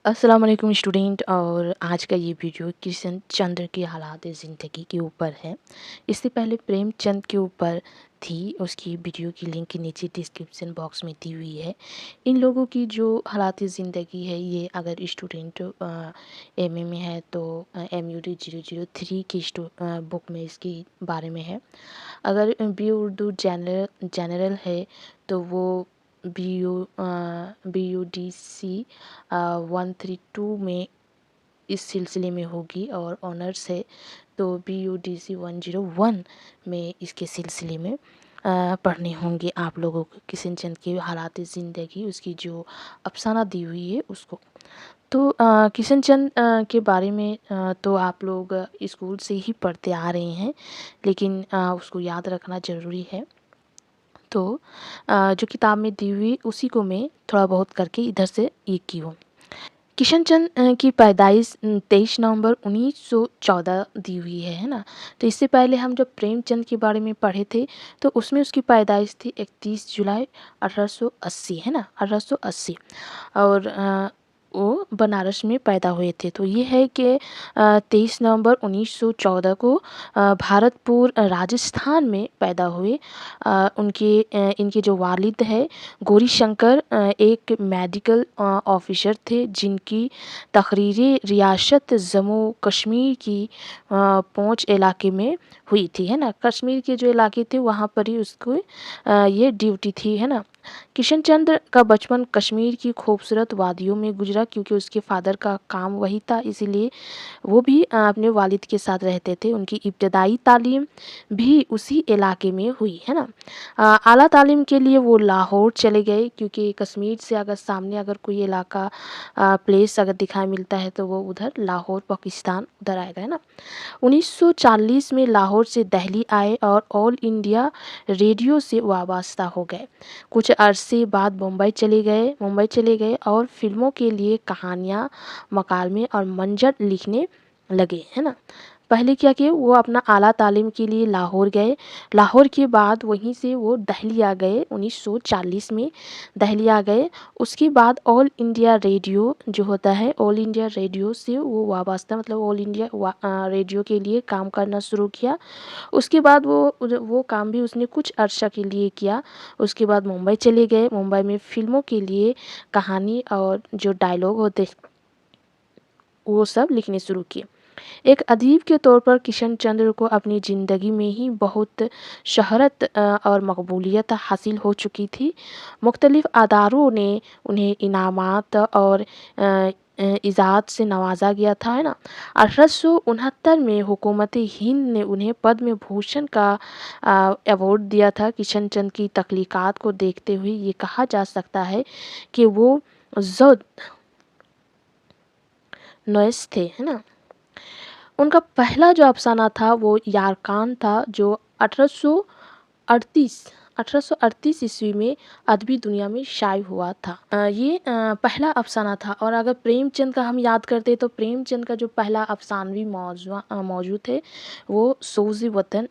अस्सलाम वालेकुम स्टूडेंट। और आज का ये वीडियो किशन चंद्र के हालात ज़िंदगी के ऊपर है। इससे पहले प्रेमचंद के ऊपर थी, उसकी वीडियो की लिंक नीचे डिस्क्रिप्शन बॉक्स में दी हुई है। इन लोगों की जो हालात ज़िंदगी है, ये अगर स्टूडेंट एमए में है तो MUD 003 की बुक में इसके बारे में है। अगर बी उर्दू जनरल है तो वो BUDC 132 में इस सिलसिले में होगी, और ऑनर्स है तो BUDC 101 में इसके सिलसिले में पढ़ने होंगे आप लोगों को। किशन चंद की हालात ज़िंदगी, उसकी जो अफसाना दी हुई है उसको। तो किशन चंद के बारे में तो आप लोग स्कूल से ही पढ़ते आ रहे हैं, लेकिन उसको याद रखना ज़रूरी है। तो जो किताब में दी हुई उसी को मैं थोड़ा बहुत करके इधर से ये की हूँ। किशन चंद की पैदाइश 23 नवंबर 1914 दी हुई है ना। तो इससे पहले हम जब प्रेमचंद के बारे में पढ़े थे तो उसमें उसकी पैदाइश थी 31 जुलाई 1880, है ना, 1880। और वो बनारस में पैदा हुए थे। तो ये है कि 23 नवंबर 1914 को भरतपुर राजस्थान में पैदा हुए। इनके जो वालिद है गौरी शंकर एक मेडिकल ऑफिसर थे, जिनकी तकरीरी रियासत जम्मू कश्मीर की पहुंच इलाके में हुई थी, है ना। कश्मीर के जो इलाके थे वहाँ पर ही उसको ये ड्यूटी थी, है ना। किशन चंद्र का बचपन कश्मीर की खूबसूरत वादियों में गुजरा, क्योंकि उसके फादर का काम वही था, इसीलिए वो भी अपने वालिद के साथ रहते थे। उनकी इब्तदाई तालीम भी उसी इलाके में हुई, है ना। आला तालीम के लिए वो लाहौर चले गए, क्योंकि कश्मीर से अगर सामने अगर कोई इलाका प्लेस अगर दिखाई मिलता है तो वो उधर लाहौर पाकिस्तान उधर आएगा, है ना। 1940 में लाहौर से दिल्ली आए और ऑल इंडिया रेडियो से वाबस्ता हो गए। कुछ अरसे बाद मुंबई चले गए और फिल्मों के लिए कहानियाँ, मकालमे और मंजर लिखने लगे, है ना। पहले क्या किए, वो अपना आला तालीम के लिए लाहौर गए। लाहौर के बाद वहीं से वो दिल्ली आ गए, 1940 में दिल्ली आ गए। उसके बाद ऑल इंडिया रेडियो जो होता है, ऑल इंडिया रेडियो से वो वाबस्ता, मतलब ऑल इंडिया रेडियो के लिए काम करना शुरू किया। उसके बाद वो काम भी उसने कुछ अरसा के लिए किया। उसके बाद मुंबई चले गए। मुंबई में फिल्मों के लिए कहानी और जो डायलॉग होते वो सब लिखने शुरू किए। एक अदीब के तौर पर किशन चंद्र को अपनी ज़िंदगी में ही बहुत शहरत और मकबूलियत हासिल हो चुकी थी। मुख्तलिफ़ अदारों ने उन्हें इनामात और इज़ात से नवाजा गया था, है ना। 1869 में हुकूमत हिंद ने उन्हें पद्म भूषण का अवार्ड दिया था। किशन चंद की तख्लीक़ात को देखते हुए ये कहा जा सकता है कि वो ज़ुद नॉइस थे, है ना। उनका पहला जो अफ़साना था वो यारकान था, जो 1838 1838 ईस्वी में अदबी दुनिया में शाये हुआ था। ये पहला अफ़साना था। और अगर प्रेमचंद का हम याद करते तो प्रेमचंद का जो पहला अफ़सानवी मौजूद थे वो सूज़ी वतन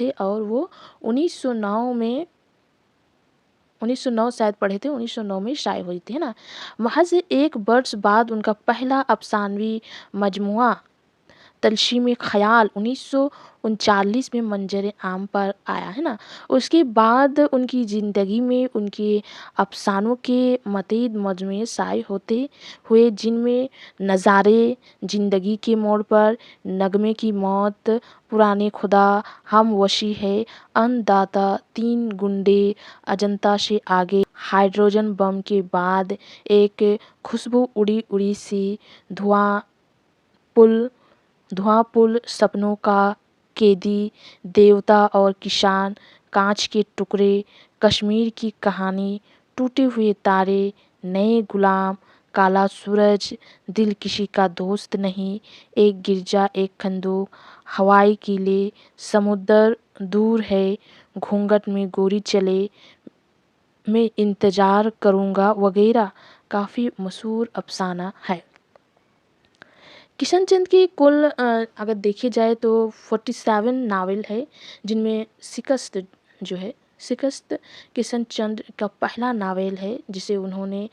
थे, और वो 1909 शायद पढ़े थे, 1909 में शाये हुई थी, है ना। महज एक वर्ष बाद उनका पहला अफ़सानवी मजमुआ तलशीम ख़याल 1939 में मंजर आम पर आया, है ना। उसके बाद उनकी ज़िंदगी में उनके अफ़सानों के मज़ीद मजमूए शाये होते हुए, जिनमें नज़ारे ज़िंदगी के मोड़ पर, नगमे की मौत, पुराने खुदा, हम वशी है, अन्नदाता, तीन गुंडे, अजंता से आगे, हाइड्रोजन बम के बाद, एक खुशबू उड़ी उड़ी सी, धुआं पुल, सपनों का कैदी, देवता और किसान, कांच के टुकड़े, कश्मीर की कहानी, टूटे हुए तारे, नए गुलाम, काला सूरज, दिल किसी का दोस्त नहीं, एक गिरजा एक खंदूक, हवाई किले, समुद्र दूर है, घूंघट में गोरी चले, मैं इंतज़ार करूँगा वगैरह काफ़ी मशहूर अफसाना है। किशन चंद की कुल अगर देखे जाए तो 47 नावल है, जिनमें शिकस्त जो है शिकस्त किशन चंद्र का पहला नावल है जिसे उन्होंने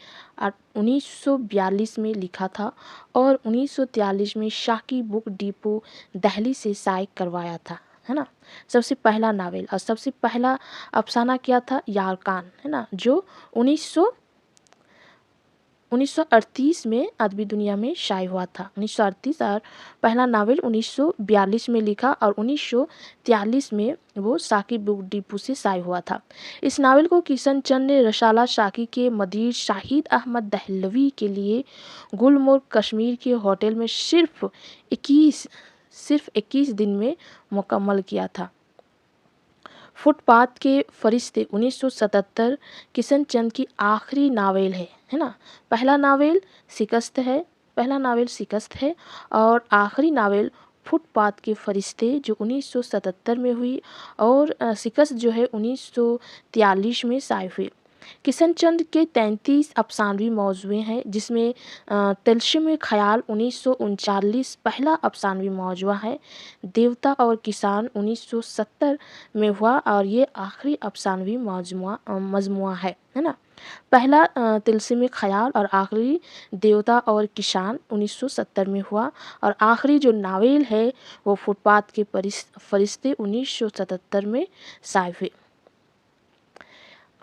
1942 में लिखा था और 1943 में शाकी बुक डिपो दिल्ली से शाये करवाया था, है ना। सबसे पहला नावल और सबसे पहला अफसाना क्या था, यारकान, है ना, जो 1938 में अदबी दुनिया में शाये हुआ था, 1938। और पहला नावल 1942 में लिखा और 1943 में वो शाकी बुक डिपो से शाये हुआ था। इस नावल को किशन चंद ने रसाला शाकी के मदीर शाहिद अहमद दहलवी के लिए गुलमर्ग कश्मीर के होटल में सिर्फ 21 दिन में मुकम्मल किया था। फुटपाथ के फरिश्ते 1977 किशन चंद की आखिरी नावल है ना। पहला नावल शिकस्त है और आखिरी नावल फुटपाथ के फरिश्ते जो 1977 में हुई और शिकस्त जो है 1943 में शाये हुई। किशन चंद के 33 अफसानवी मौज़ूए हैं जिसमें तिलस्म ख़याल 1939 पहला अफसानवी मौज़ूआ है। देवता और किसान 1970 में हुआ और ये आखिरी अफसानवी मजमुआ है ना। पहला तिलस्म ख़याल और आखिरी देवता और किसान 1970 में हुआ और आखिरी जो नावल है वो फुटपाथ के फरिश्ते 1977 में शाये हुए।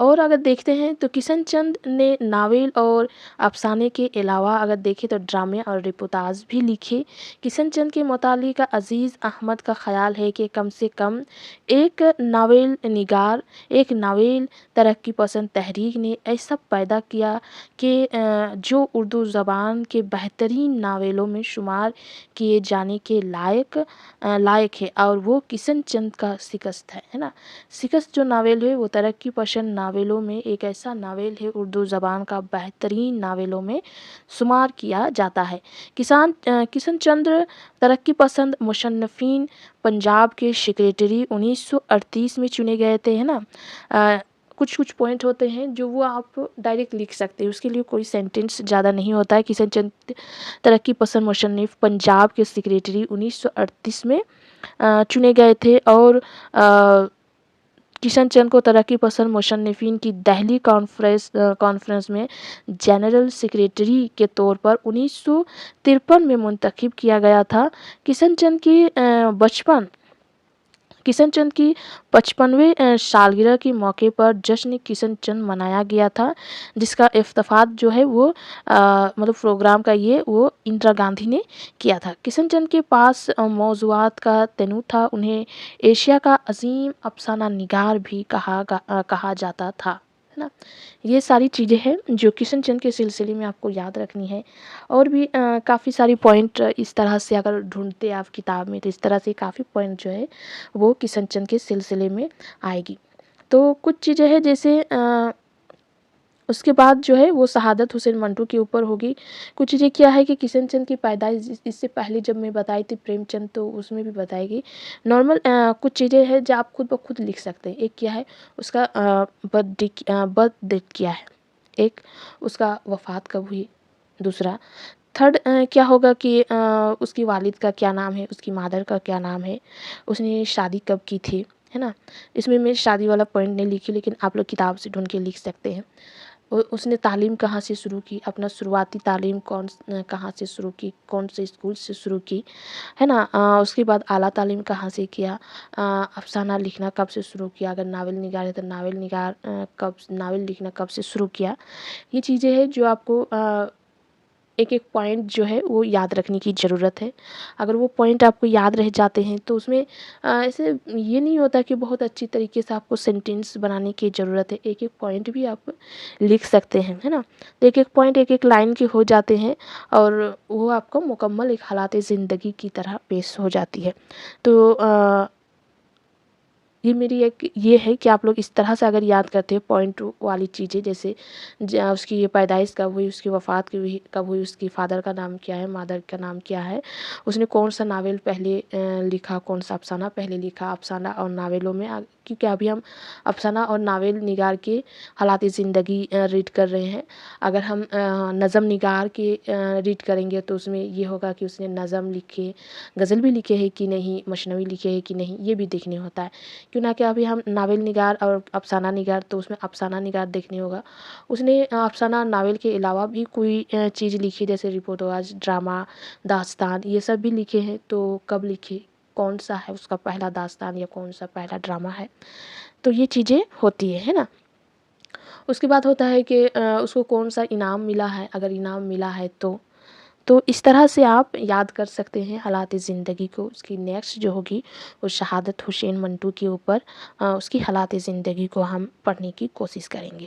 और अगर देखते हैं तो किशन चंद ने नावल और अफसाने के अलावा अगर देखें तो ड्रामे और रिपोर्टाज भी लिखे। किशन चंद के मुतालिक अज़ीज़ अहमद का ख़याल है कि कम से कम एक नावल तरक्की पसंद तहरीक ने ऐसा पैदा किया कि जो उर्दू ज़बान के बेहतरीन नावलों में शुमार किए जाने के लायक है और वो किशन चंद का शिकस्त है ना। शिकस्त जो नावल है वो तरक्की पसंद नावलों में एक ऐसा नावल है, उर्दू ज़बान का बेहतरीन नावलों में शुमार किया जाता है। किशन चंद्र तरक्की पसंद मुसन्निफ़ीन पंजाब के सेक्रेटरी 1938 में चुने गए थे, है ना। कुछ पॉइंट होते हैं जो वो आप डायरेक्ट लिख सकते हैं, उसके लिए कोई सेंटेंस ज़्यादा नहीं होता है। किशन चंद तरक्की पसंद मुसन्निफ़ पंजाब के सेक्रेटरी 1938 में चुने गए थे और किशन चंद को तरक्की पसंद मुसन्निफ़ीन की दिल्ली कॉन्फ्रेंस में जनरल सेक्रेटरी के तौर पर 1953 में मुंतखब किया गया था। किशन चंद की 55वें सालगिरह के मौके पर जश्न किशन चंद मनाया गया था, जिसका इफ्तिताह जो है वो मतलब प्रोग्राम का वो इंदिरा गांधी ने किया था। किशन चंद के पास मौज़ूआत का तनूع था, उन्हें एशिया का अजीम अफसाना निगार भी कहा जाता था, है ना। ये सारी चीज़ें हैं जो किशन चंद के सिलसिले में आपको याद रखनी है। और भी काफ़ी सारी पॉइंट इस तरह से अगर ढूंढते आप किताब में तो इस तरह से काफ़ी पॉइंट जो है वो किशन चंद के सिलसिले में आएगी। तो कुछ चीज़ें हैं जैसे उसके बाद जो है वो शहादत हुसैन मंटू के ऊपर होगी। कुछ चीज़ें क्या है कि किशन चंद की पैदाइश इससे पहले जब मैं बताई थी प्रेमचंद तो उसमें भी बताएगी। नॉर्मल कुछ चीज़ें हैं जो आप खुद ब खुद लिख सकते हैं। एक क्या है उसका बर्थ डेट क्या है, एक उसका वफ़ात कब हुई, दूसरा थर्ड क्या होगा कि उसकी वालिद का क्या नाम है, उसकी मादर का क्या नाम है, उसने शादी कब की थी, है ना। इसमें मैं शादी वाला पॉइंट नहीं लिखी लेकिन आप लोग किताब से ढूंढ के लिख सकते हैं। उसने तालीम कहाँ से शुरू की, अपना शुरुआती तालीम कहाँ से शुरू की, कौन से स्कूल से शुरू की, है ना। उसके बाद आला तालीम कहाँ से किया, अफसाना लिखना कब से शुरू किया, अगर नावल निगार है तो नावल लिखना कब से शुरू किया। ये चीज़ें हैं जो आपको एक एक पॉइंट जो है वो याद रखने की ज़रूरत है। अगर वो पॉइंट आपको याद रह जाते हैं तो उसमें ऐसे ये नहीं होता कि बहुत अच्छी तरीके से आपको सेंटेंस बनाने की ज़रूरत है। एक एक पॉइंट भी आप लिख सकते हैं, है ना। तो एक एक पॉइंट एक एक लाइन के हो जाते हैं और वो आपको मुकम्मल एक हालात ज़िंदगी की तरह पेश हो जाती है। तो ये मेरी एक ये है कि आप लोग इस तरह से अगर याद करते हैं पॉइंट वाली चीज़ें, जैसे उसकी ये पैदाइश कब हुई, उसकी वफ़ात कब हुई, उसकी फ़ादर का नाम क्या है, मदर का नाम क्या है, उसने कौन सा नावल पहले लिखा, कौन सा अफसाना पहले लिखा। अफसाना और नावलों में क्योंकि अभी हम अफसाना और नावल निगार के हालात ज़िंदगी रीड कर रहे हैं। अगर हम नज़म निगार के रीड करेंगे तो उसमें ये होगा कि उसने नज़म लिखे, गज़ल भी लिखे है कि नहीं, मशनवी लिखे है कि नहीं, ये भी देखने होता है। کیوں نہ کہ ابھی ہم ناول نگار اور افسانہ نگار، تو اس میں افسانہ نگار دیکھنے ہوگا، اس نے افسانہ ناول کے علاوہ بھی کوئی چیز لکھی، جیسے رپورٹاج، ڈرامہ، داستان، یہ سب بھی لکھے ہیں، تو کب لکھے، کون سا ہے اس کا پہلا داستان یا کون سا پہلا ڈرامہ ہے، تو یہ چیزیں ہوتی ہے نا۔ اس کے بعد ہوتا ہے کہ اس کو کون سا انعام ملا ہے، اگر انعام ملا ہے تو اس طرح سے آپ یاد کر سکتے ہیں حالات زندگی کو۔ اس کی نیکسٹ جو ہوگی وہ شہادت حسین منٹو کے اوپر اس کی حالات زندگی کو ہم پڑھنے کی کوشش کریں گے۔